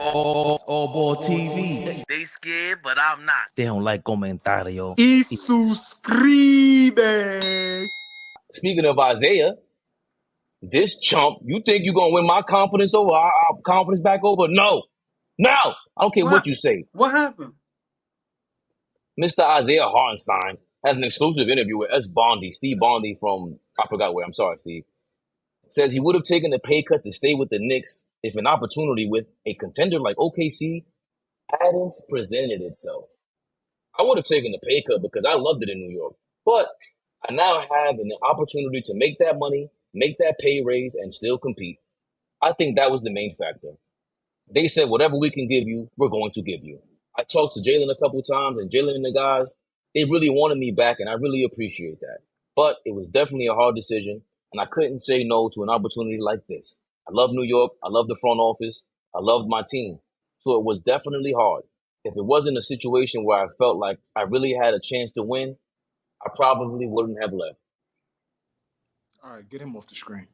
AllBall TV. They scared, but I'm not. They don't like comentario. Y suscribe. Speaking of Isaiah, this chump, you think you're going to win my confidence over, our confidence back over? No. I don't care what you say. What happened? Mr. Isaiah Hartenstein had an exclusive interview with Steve Bondy from, I forgot where, I'm sorry, Steve. Says he would have taken a pay cut to stay with the Knicks if an opportunity with a contender like OKC hadn't presented itself. I would have taken a pay cut because I loved it in New York. But I now have an opportunity to make that money, make that pay raise, and still compete. I think that was the main factor. They said, whatever we can give you, we're going to give you. I talked to Jaylen a couple times, and Jaylen and the guys, they really wanted me back, and I really appreciate that. But it was definitely a hard decision, and I couldn't say no to an opportunity like this. I love New York. I love the front office. I loved my team. So it was definitely hard. If it wasn't a situation where I felt like I really had a chance to win, I probably wouldn't have left. All right, get him off the screen.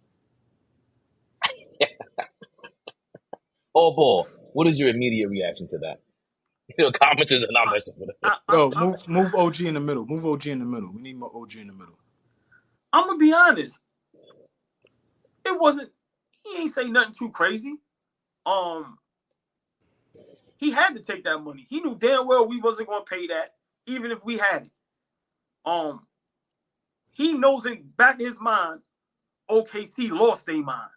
AllBall, what is your immediate reaction to that? Commenters are not messing with it. Yo, move OG in the middle. Move OG in the middle. We need more OG in the middle. I'm gonna be honest. It wasn't. He ain't say nothing too crazy. He had to take that money. He knew damn well we wasn't gonna pay that, even if we had it. He knows in back of his mind, OKC lost their mind.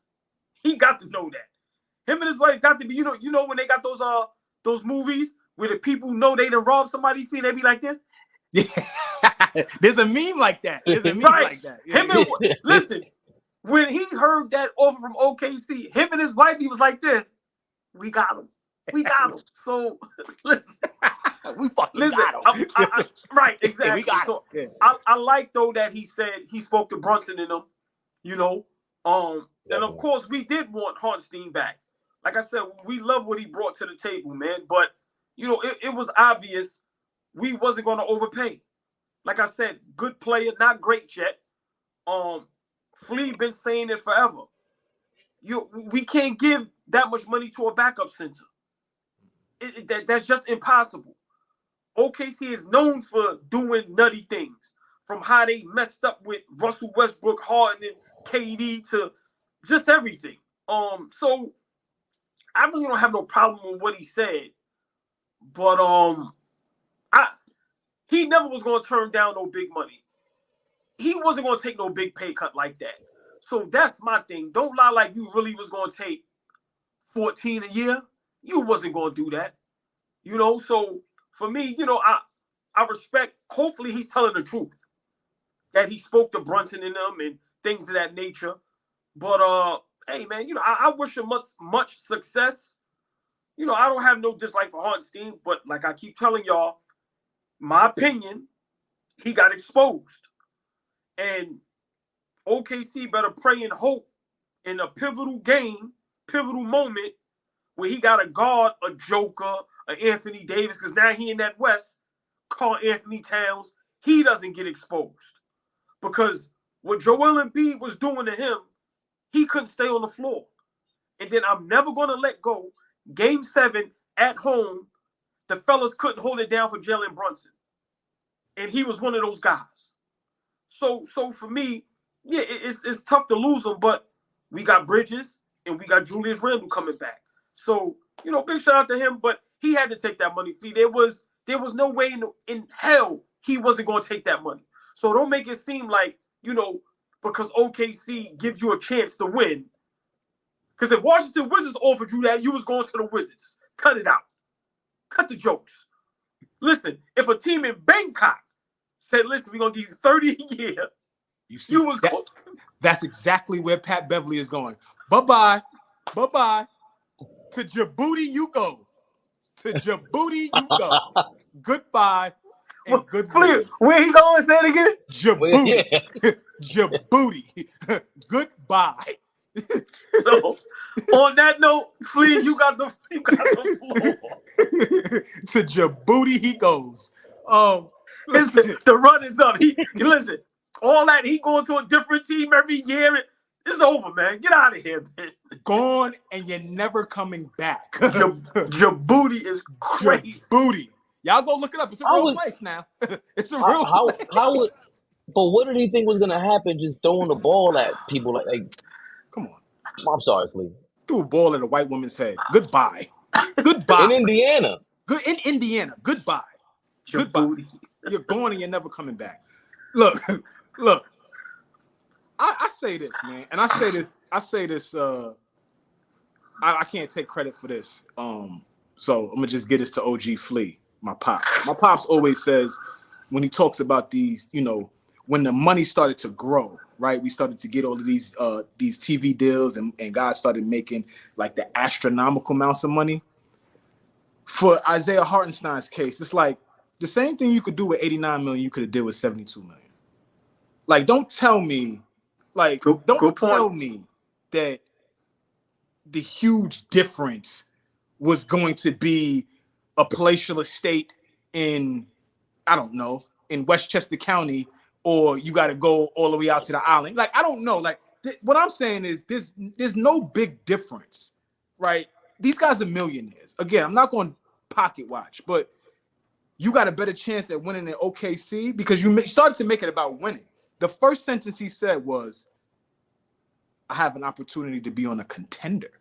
He got to know that. Him and his wife got to be, you know when they got those movies where the people know they done robbed somebody, see, they be like this. Yeah, there's a meme like that. Yeah. Listen, when he heard that offer from OKC, him and his wife, he was like this. We got him. So listen, we fucking got him. Right, exactly. Yeah, we got so him. I like though that he said he spoke to Brunson and them, and of course we did want Hartenstein back. Like I said, we love what he brought to the table, man. But it was obvious we wasn't going to overpay. Like I said, good player, not great yet. Flea been saying it forever. We can't give that much money to a backup center. That's just impossible. OKC is known for doing nutty things, from how they messed up with Russell Westbrook, Harden, and KD to just everything. So I really don't have no problem with what he said, but he never was going to turn down no big money. He wasn't going to take no big pay cut like that. So that's my thing. Don't lie like you really was going to take 14 a year. You wasn't going to do that. So for me, I respect, hopefully he's telling the truth, that he spoke to Brunson and them and things of that nature. But hey man, I wish him much success. I don't have no dislike for Hartenstein, but like I keep telling y'all, my opinion, he got exposed. And OKC better pray and hope in a pivotal moment, where he got to guard a Joker, an Anthony Davis, because now he in that West, Karl Anthony Towns, he doesn't get exposed. Because what Joel Embiid was doing to him, he couldn't stay on the floor. And then I'm never going to let go. Game 7 at home, the fellas couldn't hold it down for Jaylen Brunson. And he was one of those guys. So for me, yeah, it's tough to lose him, but we got Bridges and we got Julius Randle coming back. So, big shout out to him, but he had to take that money fee. There was no way in hell he wasn't going to take that money. So don't make it seem like, because OKC gives you a chance to win. Because if Washington Wizards offered you that, you was going to the Wizards. Cut it out. Cut the jokes. Listen, if a team in Bangkok said, listen, we're going to give you 30 a year, that's exactly where Pat Beverly is going. Bye-bye. Bye-bye. To Djibouti you go. Goodbye. And good Flip, where he going? Say it again. Djibouti. Djibouti. Goodbye. So, on that note, Flea, you got the floor. To Djibouti he goes. Listen, the run is up. Listen, all that, he going to a different team every year. It's over, man. Get out of here, man. Gone, and you're never coming back. Your booty is crazy. Booty. Y'all go look it up. It's a real place now. It's a real place. How would? But what did he think was gonna happen? Just throwing the ball at people like come on. I'm sorry, please. Threw a ball at a white woman's head. Goodbye. Goodbye. In Indiana. Good in Indiana. Goodbye. Your Goodbye. booty. You're gone and you're never coming back. Look. I say this, man, and I say this. I can't take credit for this. So I'm gonna just get this to OG Flea, my pops. My pops always says when he talks about these, you know, when the money started to grow, right? We started to get all of these TV deals, and guys started making like the astronomical amounts of money. For Isaiah Hartenstein's case, it's like the same thing you could do with 89 million, you could have did with 72 million. Like, don't tell me, like, don't tell me that the huge difference was going to be a palatial estate in, I don't know, in Westchester County, or you got to go all the way out to the island. Like, I don't know. Like, what I'm saying is there's no big difference, right? These guys are millionaires. Again, I'm not going to pocket watch, but you got a better chance at winning in OKC because you started to make it about winning. The first sentence he said was, I have an opportunity to be on a contender.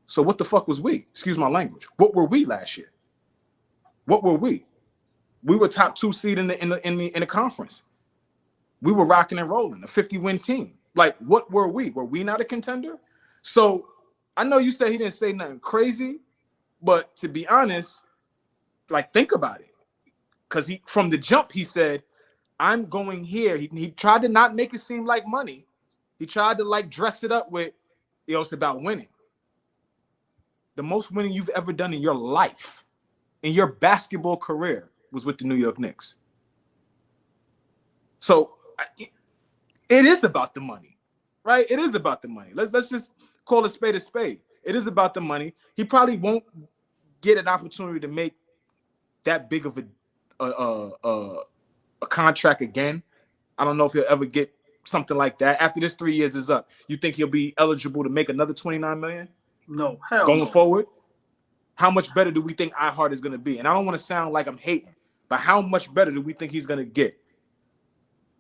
So what the fuck was we? Excuse my language. What were we last year? What were we? We were top 2 seed in the conference. We were rocking and rolling, a 50-win team. Like, what were we? Were we not a contender? So I know you said he didn't say nothing crazy, but to be honest, like, think about it. Because from the jump, he said, I'm going here. He tried to not make it seem like money. He tried to like dress it up with, you know, it's about winning. The most winning you've ever done in your life, in your basketball career, was with the New York Knicks. So it is about the money, right? It is about the money. Let's just call a spade a spade. It is about the money. He probably won't get an opportunity to make that big of a contract again. I don't know if he'll ever get something like that after this 3 years is up. You think he'll be eligible to make another 29 million? No, hell going no. forward. How much better do we think iHeart is going to be? And I don't want to sound like I'm hating, but how much better do we think he's going to get?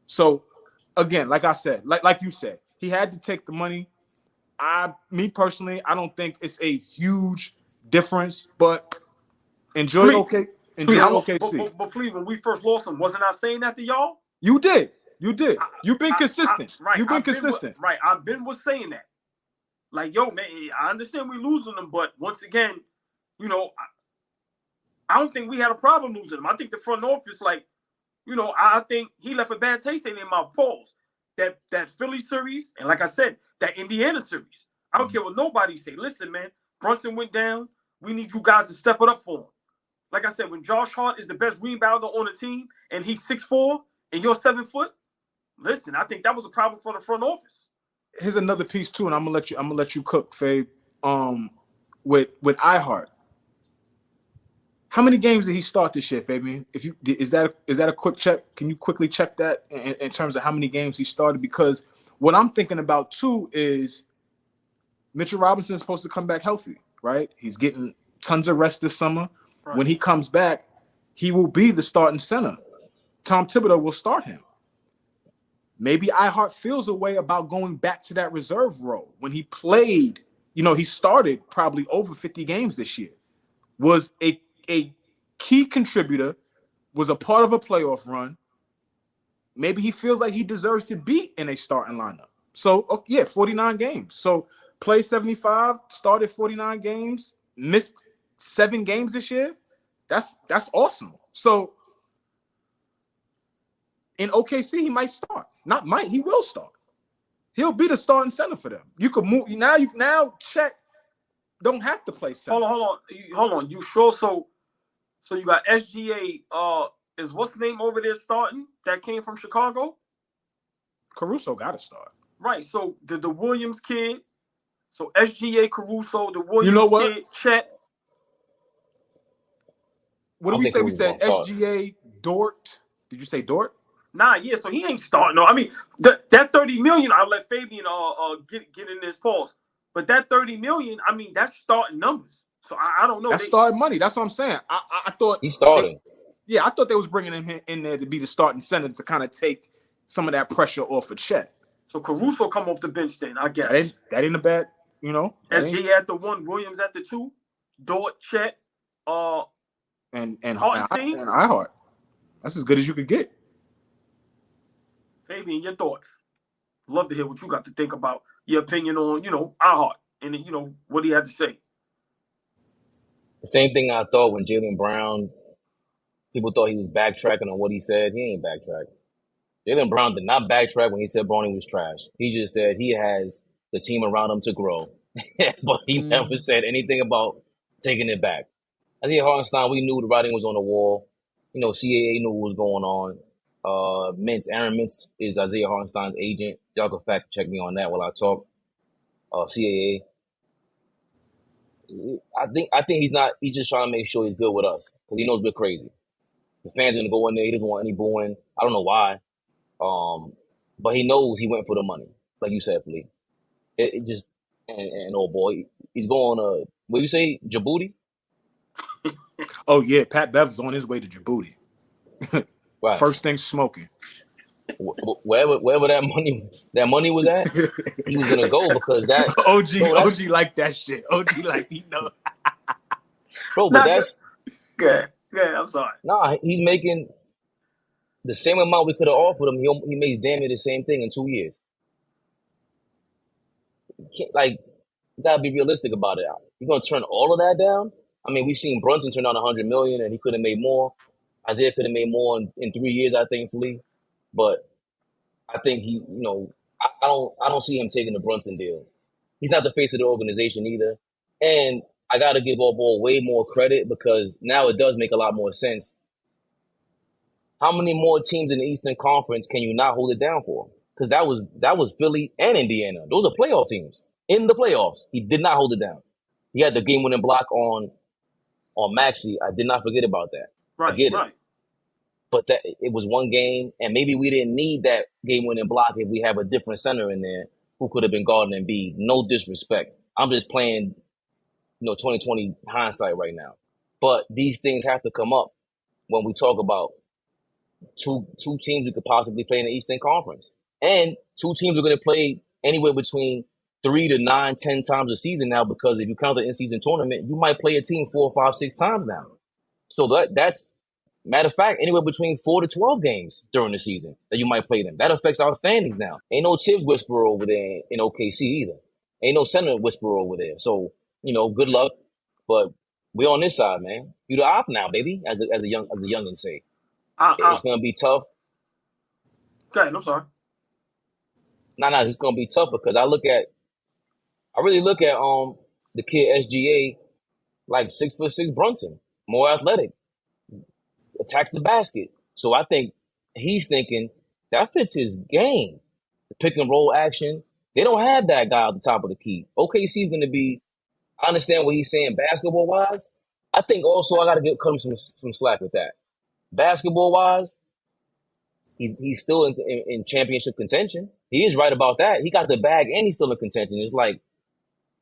So again, like I said, like you said, he had to take the money. Me personally, I don't think it's a huge difference, but enjoy OKC. But Flea, when we first lost him, wasn't I saying that to y'all? You did. You've been consistent. Right. You've been consistent. Right. I've been saying that. Like, yo, man, I understand we losing them, but once again, you know, I don't think we had a problem losing them. I think the front office, like, you know, I think he left a bad taste in their mouth. Pause. That Philly series, and like I said, that Indiana series. I don't care what nobody say. Listen, man, Brunson went down. We need you guys to step it up for him. Like I said, when Josh Hart is the best rebounder on the team and he's 6'4" and you're 7 foot, listen, I think that was a problem for the front office. Here's another piece too, and I'm gonna let you cook, Fabe. With iHeart, how many games did he start this year, Fabian? Is that a quick check? Can you quickly check that in terms of how many games he started? Because what I'm thinking about too is Mitchell Robinson is supposed to come back healthy, right? He's getting tons of rest this summer. Right. When he comes back, he will be the starting center. Tom Thibodeau will start him. Maybe iHeart feels a way about going back to that reserve role. When he played, you know, he started probably over 50 games this year, was a key contributor, was a part of a playoff run. Maybe he feels like he deserves to be in a starting lineup. So, yeah, 49 games. So, played 75, started 49 games, missed 7 games this year. That's awesome. So, in OKC, he might start. Not might, he will start. He'll be the starting center for them. You could move now. Check don't have to play center. Hold on. You sure? So you got SGA. Is what's the name over there starting? That came from Chicago. Caruso got to start. Right. So the Williams kid. So SGA, Caruso, the Williams you know what? kid, Chet. What did we say? We said SGA, Dort. Did you say Dort? Nah, yeah, so he ain't starting. No, I mean that $30 million. I'll let Fabian get in this pause. But that $30 million, I mean, that's starting numbers. So I don't know. That's starting money. That's what I'm saying. I thought He's starting. I thought they was bringing him in there to be the starting center to kind of take some of that pressure off of Chet. So Caruso come off the bench then, I guess. That ain't a bad, SJ at the 1, Williams at the 2, Dort, Chet, and Hartenstein. and iHeart. That's as good as you could get. Fabian, your thoughts? Love to hear what you got to think about. Your opinion on, iHeart and what he had to say. The same thing I thought when Jaylen Brown, people thought he was backtracking on what he said. He ain't backtrack. Jaylen Brown did not backtrack when he said Bronny was trash. He just said he has the team around him to grow. But he never said anything about taking it back. Isaiah Hartenstein, we knew the writing was on the wall. CAA knew what was going on. Aaron Mintz is Isaiah Hartenstein's agent. Y'all can fact check me on that while I talk. CAA. I think he's just trying to make sure he's good with us because he knows we're crazy. The fans are gonna go in there. He doesn't want any booing. I don't know why. But he knows he went for the money, like you said, Flea. It just and oh boy, he's going what you say, Djibouti? Oh yeah, Pat Bev's on his way to Djibouti. Right. First thing smoking. Wherever that money was at, he was gonna go because that OG like that shit. OG like bro, but that's good. Yeah, I'm sorry. Nah, he's making the same amount we could have offered him. He makes damn near the same thing in 2 years. You gotta be realistic about it. You're gonna turn all of that down? I mean, we've seen Brunson turn down $100 million, and he could have made more. Isaiah could have made more in 3 years, I think, Flea. But I think he, I don't see him taking the Brunson deal. He's not the face of the organization either. And I got to give AllBall way more credit because now it does make a lot more sense. How many more teams in the Eastern Conference can you not hold it down for? Because that was Philly and Indiana. Those are playoff teams. In the playoffs, he did not hold it down. He had the game-winning block on Maxey. I did not forget about that. Right, I get it. right. But that it was one game, and maybe we didn't need that game-winning block if we have a different center in there who could have been guarding Embiid. No disrespect. I'm just playing, 2020 hindsight right now. But these things have to come up when we talk about two teams we could possibly play in the Eastern Conference. And 2 teams are going to play anywhere between 3 to 9, 10 times a season now because if you count the in-season tournament, you might play a team 4, 5, 6 times now. So that's matter of fact, anywhere between 4 to 12 games during the season that you might play them. That affects our standings now. Ain't no Tibbs whisperer over there in OKC either. Ain't no center whisperer over there. So, good luck. But we on this side, man. You the op now, baby, as the youngins say. It's gonna be tough. Okay, I'm sorry. No, it's gonna be tough because I really look at the kid SGA like 6'6" Brunson, more athletic. Attacks the basket. So I think he's thinking that fits his game. The pick and roll action. They don't have that guy at the top of the key. OKC is going to be, I understand what he's saying basketball wise. I think also I got to cut him some slack with that. Basketball wise, he's still in championship contention. He is right about that. He got the bag and he's still in contention. It's like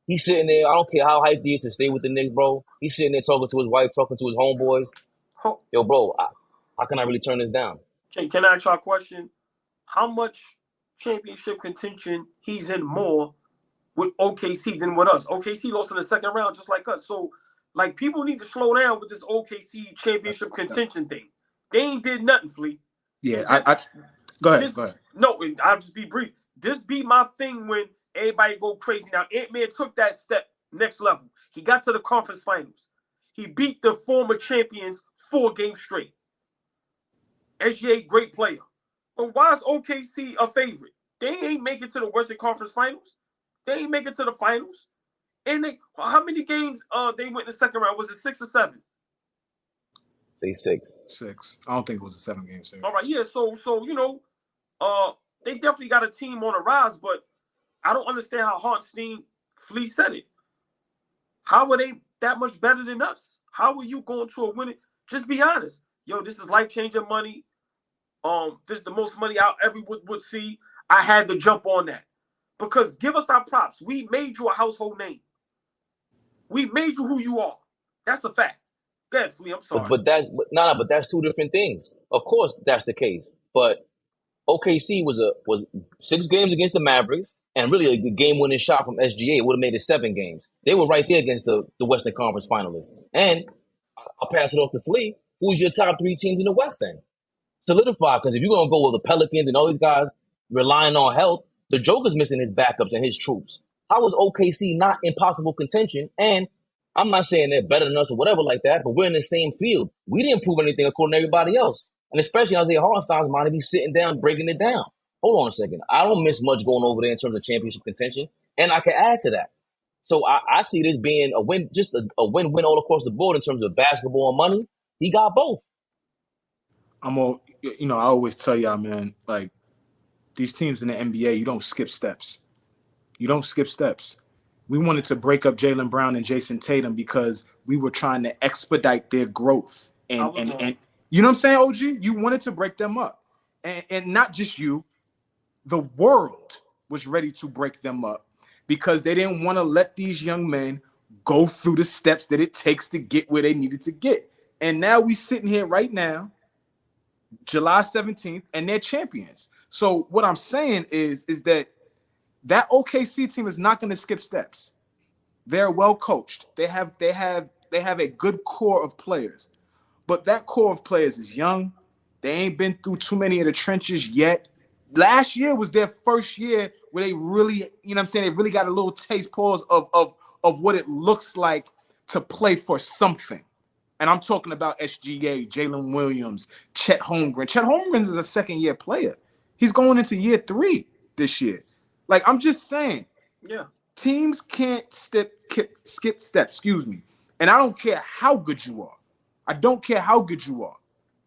he's sitting there. I don't care how hyped he is to stay with the Knicks, bro. He's sitting there talking to his wife, talking to his homeboys. Yo, bro, how can I really turn this down? Can I ask you a question? How much championship contention he's in more with OKC than with us? OKC lost in the second round just like us. So, people need to slow down with this OKC championship contention thing. They ain't did nothing, Flea. Yeah, go ahead. No, I'll just be brief. This be my thing when everybody go crazy. Now, Ant-Man took that step next level. He got to the conference finals. He beat the former champions 4 games straight. SGA, great player. But why is OKC a favorite? They ain't make it to the Western Conference Finals. They ain't make it to the finals. And how many games they went in the second round? Was it 6 or 7? Say 6. 6. I don't think it was a 7-game series. All right, yeah. So they definitely got a team on the rise, but I don't understand how Hartenstein Flea said it. How are they that much better than us? How are you going to a winning? Just be honest. Yo, this is life-changing money. this is the most money I ever would see. I had to jump on that because give us our props. We made you a household name. We made you who you are. That's a fact. Go ahead, Flea. I'm sorry. But that's two different things. Of course, that's the case. But OKC was 6 games against the Mavericks, and really a game-winning shot from SGA would have made it 7 games. They were right there against the Western Conference finalists. And I'll pass it off to Flea. Who's your top 3 teams in the West then? Solidify, because if you're going to go with the Pelicans and all these guys relying on health, the Joker's missing his backups and his troops. How is OKC not in possible contention? And I'm not saying they're better than us or whatever like that, but we're in the same field. We didn't prove anything according to everybody else. And especially Isaiah Hartenstein's mind to be sitting down, breaking it down. Hold on a second. I don't miss much going over there in terms of championship contention. And I can add to that. So I see this being a win, just a win-win all across the board in terms of basketball and money. He got both. I always tell y'all, man, like these teams in the NBA, you don't skip steps. You don't skip steps. We wanted to break up Jaylen Brown and Jason Tatum because we were trying to expedite their growth. And you know what I'm saying, OG? You wanted to break them up. And not just you, the world was ready to break them up because they didn't want to let these young men go through the steps that it takes to get where they needed to get. And now we sitting here right now, July 17th, and they're champions. So what I'm saying is that OKC team is not going to skip steps. They're well coached. They have a good core of players. But that core of players is young. They ain't been through too many of the trenches yet. Last year was their first year where they really, they really got a little taste pause of what it looks like to play for something. And I'm talking about SGA, Jalen Williams, Chet Holmgren. Chet Holmgren is a second-year player. He's going into year 3 this year. Like, I'm just saying, teams can't skip steps, And I don't care how good you are. I don't care how good you are.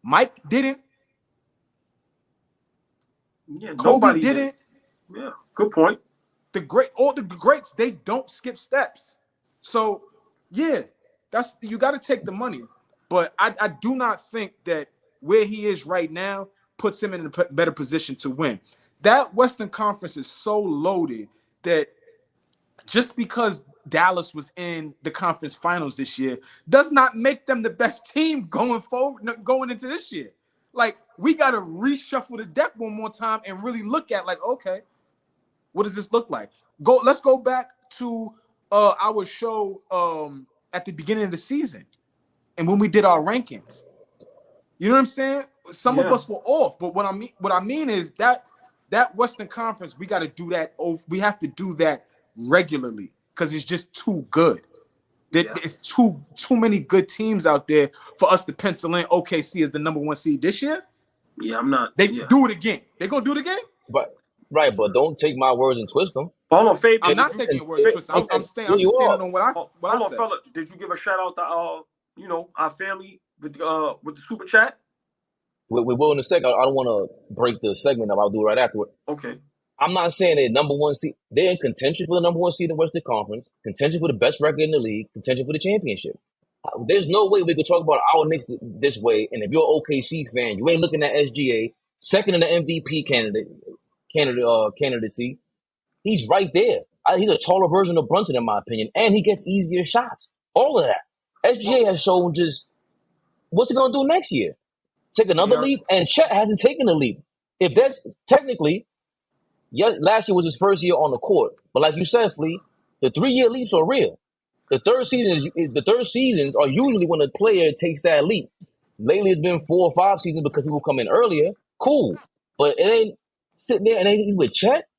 Mike didn't. Yeah, Kobe didn't. Yeah, good point. All the greats, they don't skip steps. So, yeah, you got to take the money. But I do not think that where he is right now puts him in a better position to win. That Western Conference is so loaded that just because Dallas was in the conference finals this year does not make them the best team going into this year. Like, we got to reshuffle the deck one more time and really look at, like, okay, what does this look like? Let's go back to our show at the beginning of the season and when we did our rankings. You know what I'm saying? Some of us were off, but what I mean is that Western Conference, we got to do that. We have to do that regularly because it's just too good. It's too many good teams out there for us to pencil in OKC as the number 1 seed this year. Yeah, I'm not. They do it again. They gonna do it again? But don't take my words and twist them. Hold on, Fabian. I'm not taking your words and twist them. I'm standing on what I said. Fella, did you give a shout out to our family with the super chat? We will in a second. I don't want to break the segment up. I'll do it right afterward. Okay. I'm not saying they're number 1 seed. They're in contention for the number 1 seed in the Western Conference, contention for the best record in the league, contention for the championship. There's no way we could talk about our Knicks this way. And if you're an OKC fan, you ain't looking at SGA, second in the MVP candidacy. He's right there. He's a taller version of Brunson, in my opinion, and he gets easier shots. All of that. SGA has shown just what's he going to do next year? Take another leap? And Chet hasn't taken a leap. If that's technically, last year was his first year on the court. But like you said, Flea, the 3-year leaps are real. The third seasons are usually when a player takes that leap. Lately, it's been 4 or 5 seasons because people come in earlier. Cool. But it ain't sitting there and he's with Chet.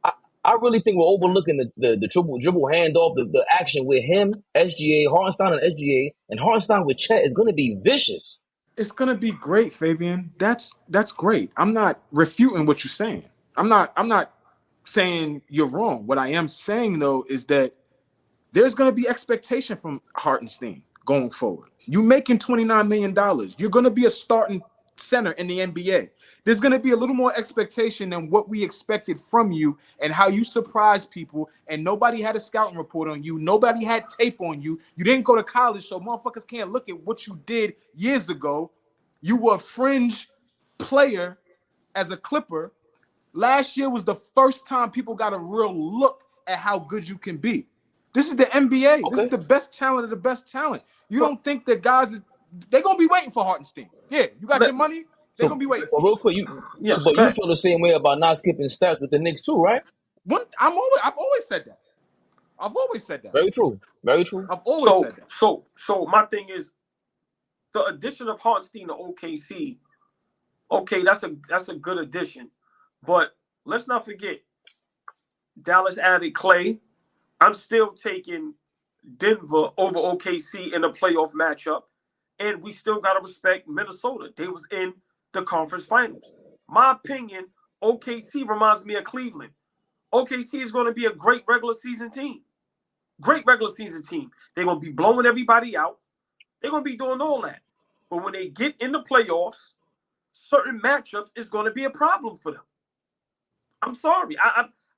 I really think we're overlooking the dribble handoff, the action with him, SGA, Hartenstein and SGA, and Hartenstein with Chet is going to be vicious. It's going to be great, Fabian. That's great. I'm not refuting what you're saying. I'm not saying you're wrong. What I am saying, though, is that there's going to be expectation from Hartenstein going forward. You making $29 million. You're going to be a starting center in the NBA. There's going to be a little more expectation than what we expected from you and how you surprised people, and nobody had a scouting report on you. Nobody had tape on you. You didn't go to college, so motherfuckers can't look at what you did years ago. You were a fringe player as a Clipper, last year was the first time people got a real look at how good you can be. This is the NBA. This is the best talent of the best talent. You don't think that guys they're gonna be waiting for Hartenstein. Yeah, you got your money. They're gonna be waiting for. Real quick, you feel the same way about not skipping steps with the Knicks too, right? I've always said that. I've always said that. Very true. Very true. I've always said that. So my thing is the addition of Hartenstein to OKC. Okay, that's a good addition, but let's not forget Dallas added Clay. I'm still taking Denver over OKC in the playoff matchup, and we still gotta respect Minnesota. They was in the conference finals. My opinion, OKC reminds me of Cleveland. OKC is going to be a great regular season team. Great regular season team. They're going to be blowing everybody out. They're going to be doing all that. But when they get in the playoffs, certain matchups is going to be a problem for them. I'm sorry.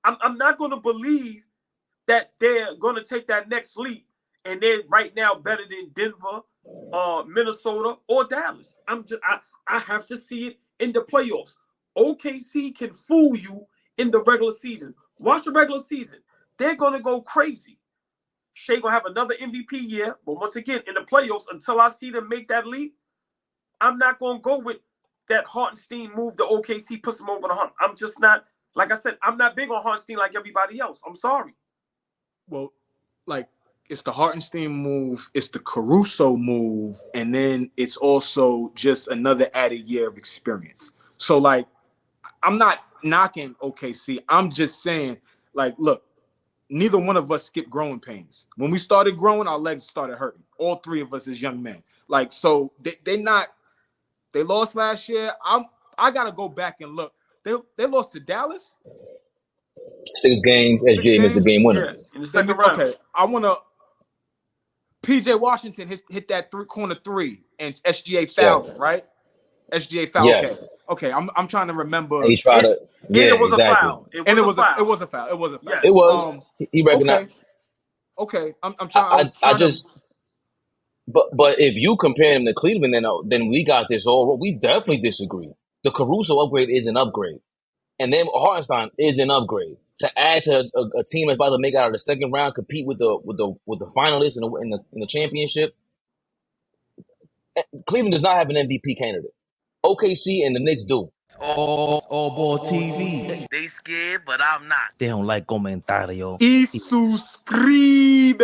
I'm not going to believe that they're going to take that next leap and they're right now better than Denver, Minnesota, or Dallas. I have to see it in the playoffs. OKC can fool you in the regular season. Watch the regular season. They're going to go crazy. Shea going to have another MVP year, but once again, in the playoffs, until I see them make that leap, I'm not going to go with that Hartenstein move to OKC, puts them over the hump. I'm just not, like I said, I'm not big on Hartenstein like everybody else. I'm sorry. Well, like, it's the Hartenstein move, it's the Caruso move, and then it's also just another added year of experience. So, like, I'm not knocking OKC. I'm just saying, like, look, neither one of us skipped growing pains. When we started growing, our legs started hurting. All three of us as young men. Like, so they lost last year. I gotta go back and look. They lost to Dallas. 6 games. SGA missed the game winner. Yeah, in the second round. Okay, I wanna. PJ Washington hit that corner three, and SGA fouled it, right? SGA fouled. Yes. Okay. I'm trying to remember. And he tried to. Yeah, it was exactly. a foul. It was a foul. It was a foul. Yes. It was. He recognized. Okay. I'm trying. But if you compare him to Cleveland, then we got this all. We definitely disagree. The Caruso upgrade is an upgrade, and then Hartenstein is an upgrade. To add to a team that's about to make it out of the second round, compete with the finalists in the championship. Cleveland does not have an MVP candidate. OKC and the Knicks do. AllBall TV. They scared, but I'm not. They don't like comentario. Y suscribe.